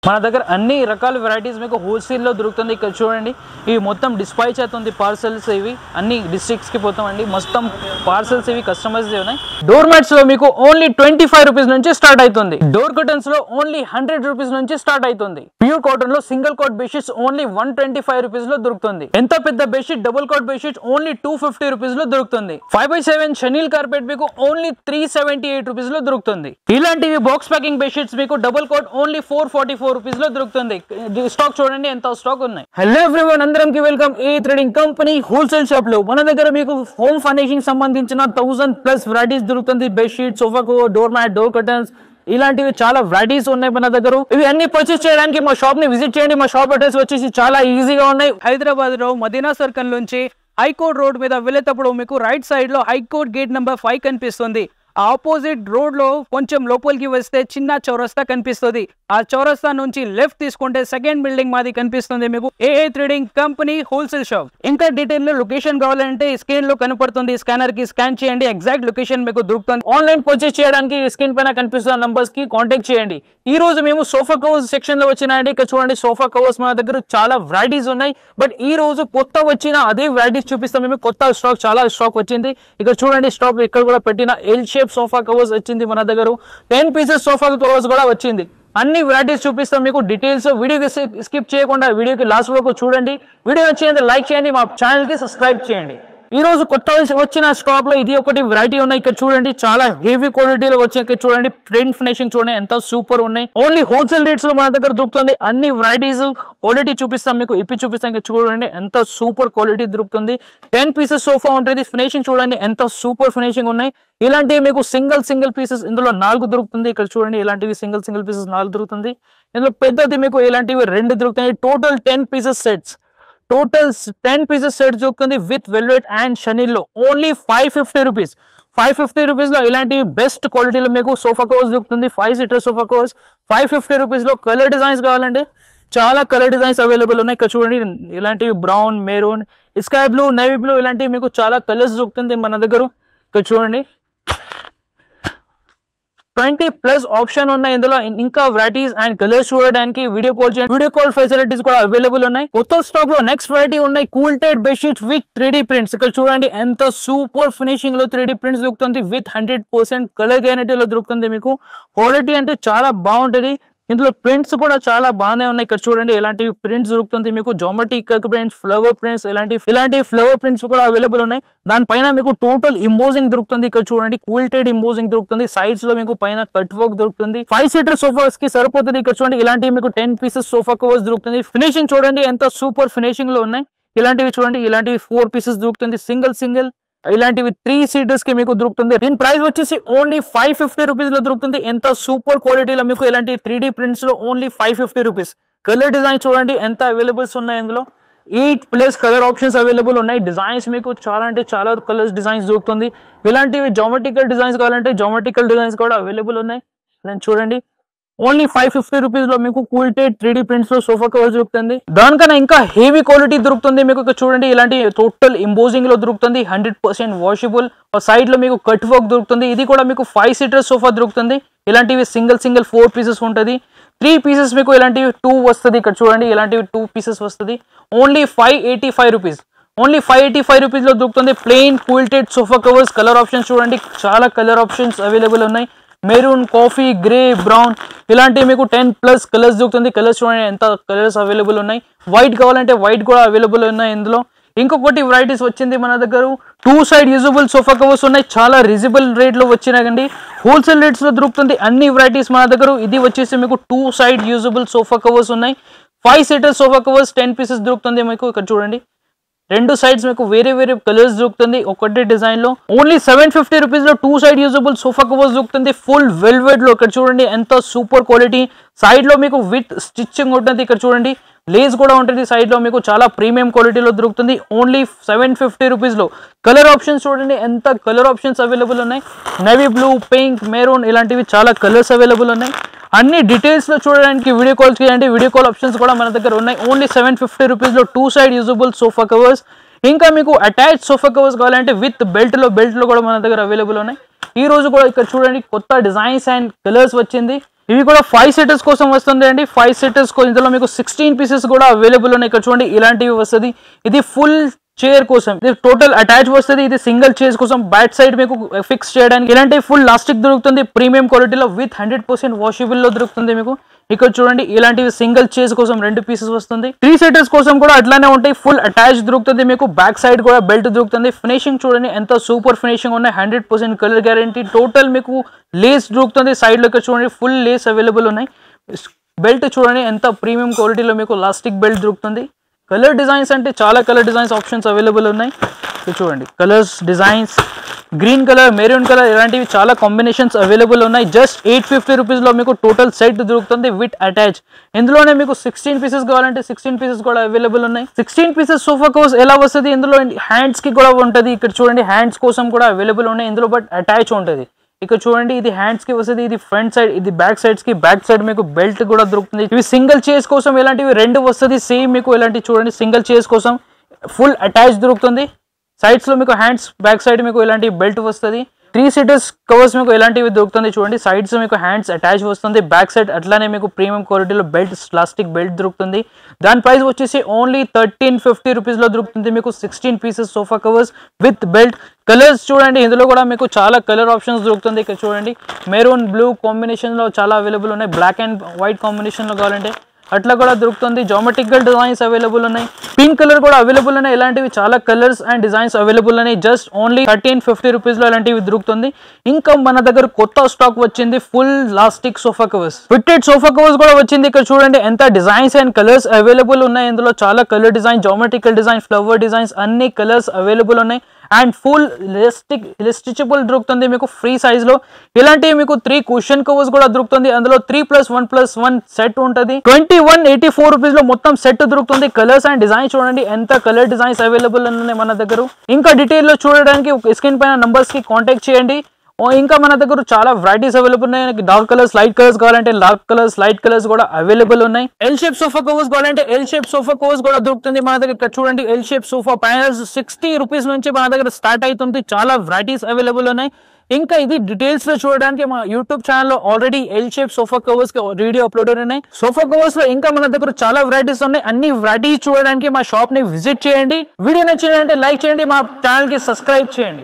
మన దగ్గర అన్ని రకాల వెరైటీస్ మీకు హోల్సేల్లో దొరుకుతుంది. ఇక్కడ చూడండి ఇవి మొత్తం డిస్పాచ్ అవుతుంది పార్సల్స్, ఇవి అన్ని డిస్ట్రిక్ట్స్కి పోతామండి. మొత్తం పార్సల్స్ ఇవి కస్టమర్స్ ఉన్నాయి. డోర్ మ్యాట్స్ లో మీకు ఓన్లీ 25 రూపీస్ నుంచి స్టార్ట్ అవుతుంది. డోర్ కర్టన్స్ లో ఓన్లీ 100 రూపీస్ నుంచి స్టార్ట్ అవుతుంది. ప్యూర్ కాటన్ లో single cot bedsheets only 125 rupees లో దొరుకుతుంది. ఎంత పెద్ద bedsheet double cot bedsheet only 250 rupees లో దొరుకుతుంది. 5x7 షనీల్ కార్పెట్ మీకు ఓన్లీ 378 రూపీస్ లో దొరుకుతుంది. ఇలాంటివి బాక్స్ ప్యాకింగ్ బెడ్షీట్స్ మీకు డబుల్ కోట్ ఓన్లీ 444 రూపీస్ లో దొరుకుతుంది. స్టాక్ చూడండి ఎంత స్టాక్ ఉన్నాయి. హలో ఎవ్రీవన్, అందరికి వెల్కమ్. ఏ ట్రేడింగ్ కంపెనీ హోల్సేల్ షాప్ లో మన దగ్గర మీకు హోమ్ ఫర్నిషింగ్ సంబంధించిన 1000+ వెరైటీస్ దొరుకుతుంది. Bedsheet, sofa cover, door mat, door curtains ఇలాంటివి చాలా వెరైటీస్ ఉన్నాయి మన దగ్గర. ఇవి అన్ని పర్చేస్ చేయడానికి మా షాప్ ని విజిట్ చేయండి. మా షాప్ అడ్రస్ వచ్చేసి చాలా ఈజీగా ఉన్నాయి. హైదరాబాద్ లో మదీనా సర్కిల్ నుంచి హైకోర్ట్ రోడ్ మీద వెళ్ళేటప్పుడు మీకు రైట్ సైడ్ లో హైకోర్ట్ గేట్ నెంబర్ 5 కనిపిస్తుంది. ఆపోజిట్ రోడ్ లో కొంచెం లోపలికి వస్తే చిన్న చౌరస్తా కనిపిస్తుంది. ఆ చౌరస్తా నుంచి లెఫ్ట్ తీసుకుంటే సెకండ్ బిల్డింగ్ మాది కనిపిస్తుంది మీకు ఏఏ ట్రేడింగ్ కంపెనీ హోల్సేల్ షాప్. ఇంకా డీటెయిల్ లో లొకేషన్ కావాలంటే స్క్రీన్ లో కనపడుతుంది, స్కానర్ కి స్కాన్ చేయండి, ఎగ్జాక్ట్ లొకేషన్ మీకు దొరుకుతుంది. ఆన్లైన్ పర్చేస్ చేయడానికి స్క్రీన్ పైన కనిపిస్తున్న నంబర్స్ కి కాంటాక్ట్ చేయండి. ఈ రోజు మేము సోఫా కవర్స్ సెక్షన్ లో వచ్చినాయండి. ఇక్కడ చూడండి సోఫా కవర్స్ మన దగ్గర చాలా వెరైటీస్ ఉన్నాయి. బట్ ఈ రోజు కొత్త వచ్చిన అదే వెరైటీస్ చూపిస్తాం మేము. కొత్త స్టాక్ చాలా స్టాక్ వచ్చింది. ఇక్కడ చూడండి స్టాక్ ఇక్కడ కూడా పెట్టిన ఎల్ షేప్ సోఫా కవర్స్ వచ్చింది మన దగ్గర. 10 పీసెస్ సోఫా కవర్స్ కూడా వచ్చింది. అన్ని వెరైటీస్ చూపిస్తాం మీకు. డీటెయిల్స్ వీడియోకి స్కిప్ చేయకుండా వీడియోకి లాస్ట్ వరకు చూడండి. వీడియో నచ్చితే లైక్ చేయండి, మా ఛానల్ కి సబ్స్క్రైబ్ చేయండి. ఈ రోజు కొత్త వచ్చిన స్టాక్ లో ఇది ఒకటి వెరైటీ ఉన్నాయి. ఇక్కడ చూడండి చాలా హెవీ క్వాలిటీలో వచ్చాయి. ఇక్కడ చూడండి ప్రింట్ ఫినిషింగ్ చూడండి ఎంత సూపర్ ఉన్నాయి. ఓన్లీ హోల్సేల్ రేట్స్ లో మన దగ్గర దొరుకుతుంది. అన్ని వెరైటీస్ క్వాలిటీ చూపిస్తాం మీకు, ఇప్పి చూపిస్తాం. ఇక్కడ చూడండి ఎంత సూపర్ క్వాలిటీ దొరుకుతుంది. 10 పీసెస్ సోఫా ఉంటుంది. ఫినిషింగ్ చూడండి ఎంత సూపర్ ఫినిషింగ్ ఉన్నాయి. ఇలాంటివి మీకు సింగిల్ పీసెస్ ఇందులో 4 దొరుకుతుంది. ఇక్కడ చూడండి ఇలాంటివి సింగిల్ పీసెస్ 4 దొరుకుతుంది. ఇందులో పెద్దది మీకు ఇలాంటివి 2 దొరుకుతాయి. Total 10 pieces sets. Total 10 pieces set దొరుకుతుంది విత్ వెల్వెట్ అండ్ షనీల్ లో ఓన్లీ 550 రూపీస్. 550 రూపీస్ లో ఇలాంటి బెస్ట్ క్వాలిటీలో మీకు సోఫా కవర్స్ దొరుకుతుంది. 5 సీటర్ సోఫా కవర్స్ 550 రూపీస్ లో. కలర్ డిజైన్స్ కావాలంటే చాలా కలర్ డిజైన్స్ అవైలబుల్ ఉన్నాయి. ఇక్కడ చూడండి ఇలాంటివి brown, maroon, sky blue, navy blue ఇలాంటివి మీకు చాలా కలర్స్ దొరుకుతుంది మన దగ్గర. ఇక్కడ చూడండి 20+ ఆప్షన్ ఉన్నాయి ఇందులో. ఇంకా వెరైటీస్ అండ్ కలర్స్ చూడడానికి వీడియో కాల్ చేయండి. వీడియో కాల్ ఫెసిలిటీస్ కూడా అవైలబుల్ ఉన్నాయి. కొత్త స్టాక్ లో నెక్స్ట్ వెరైటీ ఉన్నాయి cool tight bedsheets with 3D prints. ఇక్కడ చూడండి ఎంత సూపర్ ఫినిషింగ్ లో 3D ప్రింట్స్ దొరుకుతుంది. విత్ 100% కలర్ గ్యారెంటీలో దొరుకుతుంది మీకు. క్వాలిటీ అంటే చాలా బాగుంటుంది. ఇందులో ప్రింట్స్ కూడా చాలా బాగానే ఉన్నాయి. ఇక్కడ చూడండి ఇలాంటి ప్రింట్స్ దొరుకుతుంది మీకు. జామెట్రిక్ ప్రింట్స్, ఫ్లవర్ ప్రింట్స్ ఇలాంటి ఫ్లవర్ ప్రింట్స్ కూడా అవైలబుల్ ఉన్నాయి. దానిపైన మీకు టోటల్ ఇంబోజింగ్ దొరుకుతుంది. ఇక్కడ చూడండి కూల్టెడ్ ఇంబోజింగ్ దొరుకుతుంది. సైడ్స్ లో మీకు పైన కట్ వర్క్ దొరుకుతుంది. 5 సీటర్ సోఫాస్ కి సరిపోతుంది. ఇక్కడ చూడండి ఇలాంటివి మీకు 10 పీసెస్ సోఫా కవర్స్ దొరుకుతుంది. ఫినిషింగ్ చూడండి ఎంత సూపర్ ఫినిషింగ్ లో ఉన్నాయి. ఇలాంటివి చూడండి ఇలాంటివి 4 పీసెస్ దొరుకుతుంది సింగిల్. ఇలాంటివి 3 సీటర్స్ కి మీకు దొరుకుతుంది. దీని ప్రైస్ వచ్చేసి ఓన్లీ 550 రూపీస్ లో దొరుకుతుంది. ఎంత సూపర్ క్వాలిటీలో మీకు ఇలాంటి 3D ప్రింట్స్ లో ఓన్లీ 550 రూపీస్. కలర్ డిజైన్ చూడండి ఎంత అవైలబుల్స్ ఉన్నాయి ఇందులో. 8+ కలర్ ఆప్షన్స్ అవైలబుల్ ఉన్నాయి. డిజైన్స్ మీకు చాలా అంటే చాలా కలర్స్ డిజైన్స్ దొరుకుతుంది. ఇలాంటివి జామెట్రికల్ డిజైన్స్ కావాలంటే జామెట్రికల్ డిజైన్స్ కూడా అవైలబుల్ ఉన్నాయి. చూడండి ఓన్లీ 550 రూపీస్ లో మీకు కూల్టెడ్ 3D ప్రింట్స్ లో సోఫా కవర్ దొరుకుతుంది. దానికన్నా ఇంకా హెవీ క్వాలిటీ దొరుకుతుంది మీకు. చూడండి ఇలాంటి టోటల్ ఇంబోజింగ్ లో దొరుకుతుంది. 100% వాషబుల్. సైడ్ లో మీకు కట్ వర్క్ దొరుకుతుంది. ఇది కూడా మీకు 5 సీటర్ సోఫా దొరుకుతుంది. ఇలాంటివి సింగిల్ 4 పీసెస్ ఉంటుంది. 3 పీసెస్ మీకు ఇలాంటివి 2 వస్తుంది. ఇక్కడ చూడండి ఇలాంటివి 2 పీసెస్ వస్తుంది. Only 585 rupees. ఓన్లీ 585 రూపీస్ లో దొరుకుతుంది. Plain quilted sofa covers. Colour options చూడండి చాలా కలర్ ఆప్షన్స్ అవైలబుల్ ఉన్నాయి. మెరూన్, కాఫీ, గ్రే, బ్రౌన్ ఇలాంటివి మీకు 10+ కలర్స్ దొరుకుతుంది. కలర్స్ చూడండి ఎంత కలర్స్ అవైలబుల్ ఉన్నాయి. వైట్ కావాలంటే వైట్ కూడా అవైలబుల్ ఉన్నాయి ఇందులో. ఇంకొకటి వెరైటీస్ వచ్చింది మన దగ్గర 2 సైడ్ యూజబుల్ సోఫా కవర్స్ ఉన్నాయి. చాలా రీజనబుల్ రేట్ లో వచ్చినాయండి. హోల్సేల్ రేట్స్ లో దొరుకుతుంది అన్ని వెరైటీస్ మన దగ్గర. ఇది వచ్చేసి మీకు 2 సైడ్ యూజబుల్ సోఫా కవర్స్ ఉన్నాయి. 5 సీటర్ సోఫా కవర్స్ 10 పీసెస్ దొరుకుతుంది మీకు. ఇక్కడ చూడండి 2 సైడ్స్ మీకు వేరే కలర్స్ దొరుకుతుంది ఒకటే డిజైన్ లో. ఓన్లీ 750 రూపీస్ లో 2 సైడ్ యూజబుల్ సోఫా కవర్స్ దొరుకుతుంది ఫుల్ వెల్వెట్ లో. ఇక్కడ చూడండి ఎంత సూపర్ క్వాలిటీ. సైడ్ లో మీకు విత్ స్టిచ్చింగ్ ఉంటుంది. ఇక్కడ చూడండి లేస్ కూడా ఉంటుంది సైడ్ లో మీకు. చాలా ప్రీమియం క్వాలిటీలో దొరుకుతుంది. ఓన్లీ 750 రూపీస్ లో. కలర్ ఆప్షన్స్ చూడండి ఎంత కలర్ ఆప్షన్స్ అవైలబుల్ ఉన్నాయి. నేవీ బ్లూ, పింక్, మెరూన్ ఇలాంటివి చాలా కలర్స్ అవైలబుల్ ఉన్నాయి. అన్ని డీటెయిల్స్ లో చూడడానికి వీడియో కాల్ చేయండి. వీడియో కాల్ ఆప్షన్స్ కూడా మన దగ్గర ఉన్నాయి. ఓన్లీ 750 రూపీస్ లో 2 సైడ్ యూజబుల్ సోఫా కవర్స్. ఇంకా మీకు అటాచ్ సోఫా కవర్స్ కావాలంటే విత్ బెల్ట్ లో కూడా మన దగ్గర అవైలబుల్ ఉన్నాయి. ఈ రోజు కూడా ఇక్కడ చూడండి కొత్త డిజైన్స్ అండ్ కలర్స్ వచ్చింది. ఇవి కూడా 5 సీటర్స్ కోసం వస్తుంది అండి. 5 సీటర్స్ ఇందులో మీకు 16 పీసెస్ కూడా అవైలబుల్ ఉన్నాయి. ఇక్కడ చూడండి ఇలాంటివి వస్తుంది. ఇది ఫుల్ చైర్ కోసం, ఇది టోటల్ అటాచ్ వస్తుంది. ఇది సింగిల్ చైర్స్ కోసం బ్యాక్ సైడ్ మీకు ఫిక్స్ చేయడానికి ఇలాంటి ఫుల్ లాస్టిక్ దొరుకుతుంది. ప్రీమియం క్వాలిటీలో విత్ 100% వాషబుల్ లో దొరుకుతుంది మీకు. ఇక్కడ చూడండి ఇలాంటివి సింగిల్ చైర్స్ కోసం 2 పీసెస్ వస్తుంది. 3 సీటర్స్ కోసం కూడా అట్లానే ఉంటాయి. ఫుల్ అటాచ్ దొరుకుతుంది మీకు. బ్యాక్ సైడ్ కూడా బెల్ట్ దొరుకుతుంది. ఫినిషింగ్ చూడండి ఎంత సూపర్ ఫినిషింగ్ ఉన్నాయి. 100% కలర్ గ్యారంటీ. టోటల్ మీకు లేస్ దొరుకుతుంది సైడ్ లో. ఇక్కడ చూడండి ఫుల్ లేస్ అవైలబుల్ ఉన్నాయి. బెల్ట్ చూడండి ఎంత ప్రీమియం క్వాలిటీలో మీకు లాస్టిక్ బెల్ట్ దొరుకుతుంది. కలర్ డిజైన్స్ అంటే చాలా కలర్ డిజైన్స్ ఆప్షన్స్ అవైలబుల్ ఉన్నాయి. చూడండి colours designs, green colour, maroon colour, ఇలాంటివి చాలా కాంబినేషన్స్ అవైలబుల్ ఉన్నాయి. జస్ట్ 850 రూపీస్లో మీకు టోటల్ సెట్ దొరుకుతుంది విత్ అటాచ్. ఇందులోనే మీకు 16 పీసెస్ కావాలంటే 16 పీసెస్ కూడా అవైలబుల్ ఉన్నాయి. 16 పీసెస్ సోఫా కవర్స్ ఎలా వస్తుంది, ఇందులో హ్యాండ్స్ కి కూడా ఉంటుంది. ఇక్కడ చూడండి హ్యాండ్స్ కోసం కూడా అవైలబుల్ ఉన్నాయి ఇందులో, బట్ అటాచ్ ఉంటుంది. ఇక్కడ చూడండి ఇది హ్యాండ్స్ కి వస్తుంది, ఇది ఫ్రంట్ సైడ్, ఇది బ్యాక్ సైడ్స్ కి. బ్యాక్ సైడ్ మీకు బెల్ట్ కూడా దొరుకుతుంది. ఇవి సింగిల్ చైర్స్ కోసం ఇలాంటివి 2 వస్తుంది సేమ్ మీకు. ఇలాంటి చూడండి సింగిల్ చైర్స్ కోసం ఫుల్ అటాచ్ దొరుకుతుంది. సైడ్స్ లో మీకు హ్యాండ్స్, బ్యాక్ సైడ్ మీకు ఇలాంటి బెల్ట్ వస్తుంది. 3 సీటర్స్ కవర్స్ మీకు ఇలాంటివి దొరుకుతుంది. చూడండి సైడ్స్ మీకు హ్యాండ్స్ అటాచ్ వస్తుంది. బ్యాక్ సైడ్ అట్లానే మీకు ప్రీమియం క్వాలిటీలో బెల్ట్, ప్లాస్టిక్ బెల్ట్ దొరుకుతుంది. దాని ప్రైస్ వచ్చేసి ఓన్లీ 1350 రూపీస్లో దొరుకుతుంది మీకు 16 pieces sofa covers with belt. Colours చూడండి ఇందులో కూడా మీకు చాలా కలర్ ఆప్షన్స్ దొరుకుతుంది. ఇక్కడ చూడండి మెరూన్ బ్లూ కాంబినేషన్లో చాలా అవైలబుల్ ఉన్నాయి. బ్లాక్ అండ్ వైట్ కాంబినేషన్లో కావాలంటే అట్లా కూడా దొరుకుతుంది. జామెట్రికల్ డిజైన్స్ అవైలబుల్ ఉన్నాయి. పింక్ కలర్ కూడా అవైలబుల్ ఉన్నాయి. ఇలాంటివి చాలా కలర్స్ అండ్ డిజైన్స్ అవైలబుల్ ఉన్నాయి. జస్ట్ ఓన్లీ 1350 రూపీస్లో ఇలాంటివి దొరుకుతుంది. ఇంకా మన దగ్గర కొత్త స్టాక్ వచ్చింది full elastic sofa covers, fitted sofa covers కూడా వచ్చింది. ఇక్కడ చూడండి ఎంత డిజైన్స్ అండ్ కలర్స్ అవైలబుల్ ఉన్నాయి. ఇందులో చాలా colour design, geometrical design, flower designs అన్ని కలర్స్ అవైలబుల్ ఉన్నాయి. అండ్ ఫుల్ స్టిచబుల్ దొరుకుతుంది మీకు ఫ్రీ సైజ్ లో. ఇలాంటివి మీకు 3 కుషన్ కవర్స్ కూడా దొరుకుతుంది. అందులో 3+1+1 సెట్ ఉంటుంది. 2184 రూపీస్ లో మొత్తం సెట్ దొరుకుతుంది. కలర్స్ అండ్ డిజైన్స్ చూడండి ఎంత కలర్ డిజైన్స్ అవైలబుల్ ఉన్నాయి మన దగ్గర. ఇంకా డీటెయిల్ లో చూడడానికి స్క్రీన్ పైన నంబర్స్ కి కాంటాక్ట్ చేయండి. ఇంకా మన దగ్గర చాలా వెరైటీస్ అవైలబుల్ ఉన్నాయి. డార్క్ కలర్స్, లైట్ కలర్స్ కావాలంటే డార్క్ కలర్స్, లైట్ కలర్స్ కూడా అవైలబుల్ ఉన్నాయి. ఎల్ షేప్ సోఫా కవర్స్ కావాలంటే ఎల్ షేప్ సోఫా కవర్స్ కూడా దొరుకుతుంది మన దగ్గర. ఇక్కడ చూడండి L shape sofa panels 60 rupees నుంచి మన దగ్గర స్టార్ట్ అవుతుంది. చాలా వెరైటీస్ అవైలబుల్ ఉన్నాయి. ఇంకా ఇది డీటెయిల్స్ లో చూడడానికి మా యూట్యూబ్ ఛానల్ లో already L shape sofa covers video upload ఉన్నాయి. సోఫా కవర్స్ లో ఇంకా మన దగ్గర చాలా వెరైటీస్ ఉన్నాయి. అన్ని వెరైటీస్ చూడడానికి మా షాప్ ని విజిట్ చేయండి. వీడియో నచ్చిందంటే లైక్ చేయండి, మా ఛానల్ కి సబ్స్క్రైబ్ చేయండి.